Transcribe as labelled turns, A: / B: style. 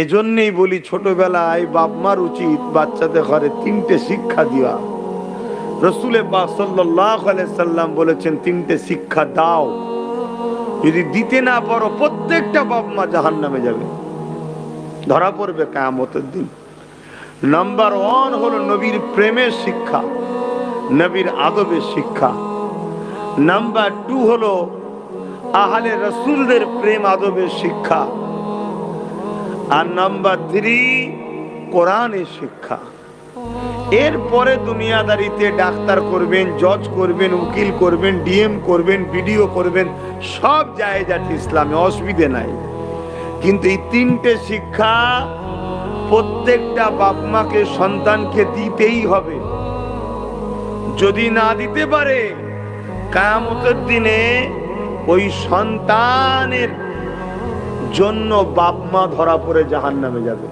A: এজন্যই বলি ছোটবেলায় বাপ মার উচিত বাচ্চাদের ঘরে 3টে শিক্ষা দেওয়া। রসুল পাক সাল্লাল্লাহু আলাইহি সাল্লাম বলেছেন 3টে শিক্ষা দাও, যদি দিতে না পারো প্রত্যেকটা বাপ মা জাহান্নামে যাবে, ধরা পড়বে কিয়ামতের দিন। নাম্বার 1 হলো নবীর প্রেমের শিক্ষা, নবীর আদবের শিক্ষা। নাম্বার 2 হলো আহলে রাসূলদের প্রেম আদবের শিক্ষা। আর নাম্বার 3 কোরআনের শিক্ষা। এরপরে দুনিয়াদারিতে ডাক্তার করবেন, জজ করবেন, উকিল করবেন, ডিএম করবেন, বিডিও করবেন, সব জায়েজ আছে ইসলামে, অসুবিধে নাই। কিন্তু এই 3টে শিক্ষা প্রত্যেকটা বাপ মাকে সন্তানকে দিতেই হবে। যদি না দিতে পারে কিয়ামতের দিনে ওই সন্তানের জন্য বাপ মা ধরা পড়ে জাহান্নামে যাবে।